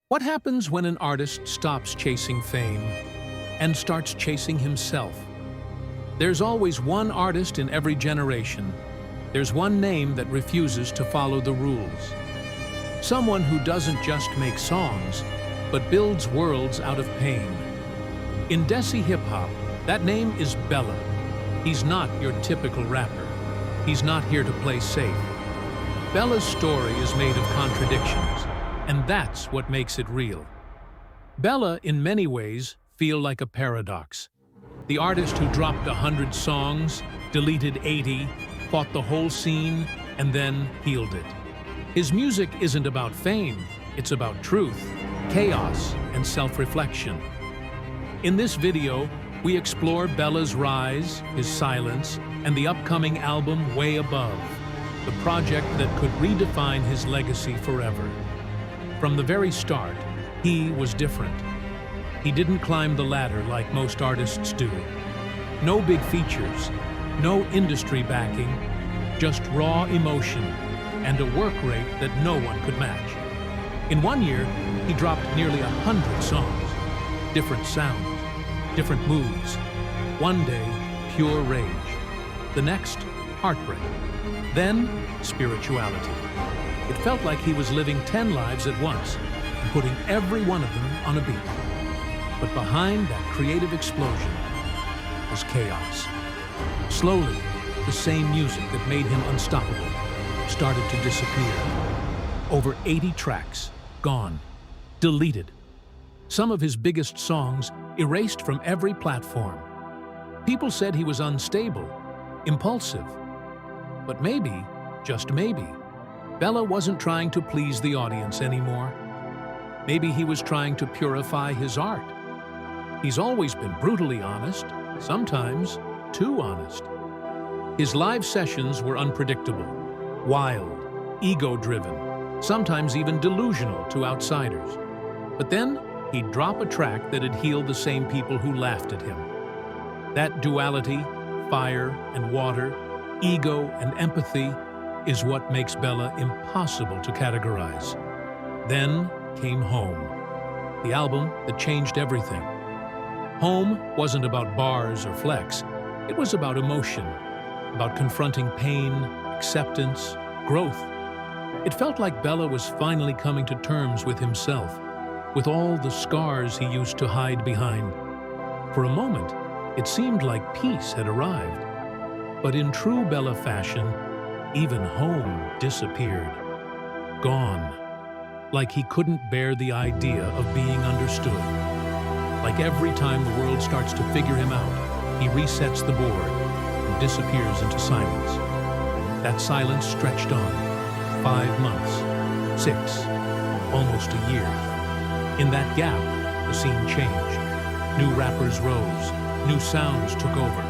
What happens when an artist stops chasing fame and starts chasing himself? There's always one artist in every generation. There's one name that refuses to follow the rules. Someone who doesn't just make songs, but builds worlds out of pain. In Desi Hip Hop, that name is Bella. He's not your typical rapper. He's not here to play safe. Bella's story is made of contradictions, and that's what makes it real. Bella, in many ways, feels like a paradox. The artist who dropped 100 songs, deleted 80, fought the whole scene, and then healed it. His music isn't about fame, it's about truth, chaos, and self-reflection. In this video, we explore Bella's rise, his silence, and the upcoming album Way Above, the project that could redefine his legacy forever. From the very start, he was different. He didn't climb the ladder like most artists do. No big features, no industry backing, just raw emotion and a work rate that no one could match. In 1 year, he dropped nearly 100 songs, different sounds, different moods. One day, pure rage. The next, heartbreak. Then, spirituality. It felt like he was living 10 lives at once and putting every one of them on a beat. But behind that creative explosion was chaos. Slowly, the same music that made him unstoppable started to disappear. Over 80 tracks, gone, deleted. Some of his biggest songs erased from every platform. People said he was unstable, impulsive. But maybe, just maybe, Bella wasn't trying to please the audience anymore. Maybe he was trying to purify his art. He's always been brutally honest, sometimes too honest. His live sessions were unpredictable, wild, ego-driven, sometimes even delusional to outsiders. But then, he'd drop a track that had healed the same people who laughed at him. That duality, fire and water, ego and empathy, is what makes Bella impossible to categorize. Then came Home, the album that changed everything. Home wasn't about bars or flex. It was about emotion, about confronting pain, acceptance, growth. It felt like Bella was finally coming to terms with himself, with all the scars he used to hide behind. For a moment, it seemed like peace had arrived. But in true Bella fashion, even Home disappeared. Gone. Like he couldn't bear the idea of being understood. Like every time the world starts to figure him out, he resets the board and disappears into silence. That silence stretched on. 5 months, 6, almost a year. In that gap, the scene changed. New rappers rose, new sounds took over.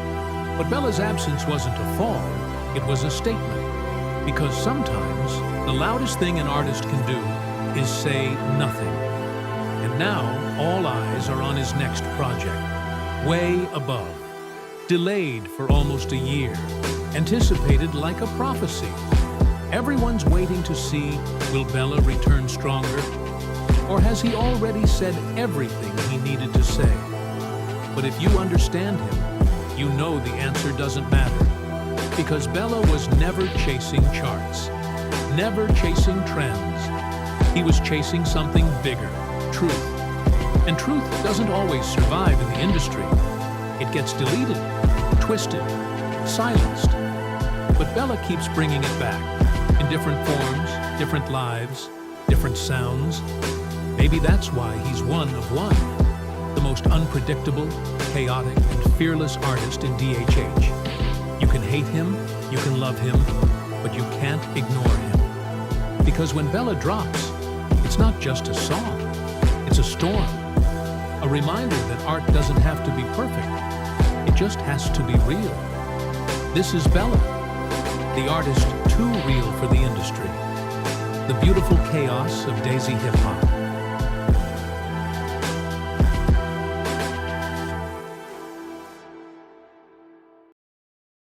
But Bella's absence wasn't a fall, it was a statement. Because sometimes, the loudest thing an artist can do is say nothing. And now, all eyes are on his next project, Way Above. Delayed for almost a year, anticipated like a prophecy. Everyone's waiting to see, will Bella return stronger? Or has he already said everything he needed to say? But if you understand him, you know the answer doesn't matter. Because Bella was never chasing charts, never chasing trends. He was chasing something bigger, truth. And truth doesn't always survive in the industry. It gets deleted, twisted, silenced. But Bella keeps bringing it back, in different forms, different lives, different sounds. Maybe that's why he's one of one, the most unpredictable, chaotic, and fearless artist in DHH. You can hate him, you can love him, but you can't ignore him. Because when Bella drops, it's not just a song, it's a storm. A reminder that art doesn't have to be perfect, it just has to be real. This is Bella, the artist too real for the industry. The beautiful chaos of Desi Hip Hop.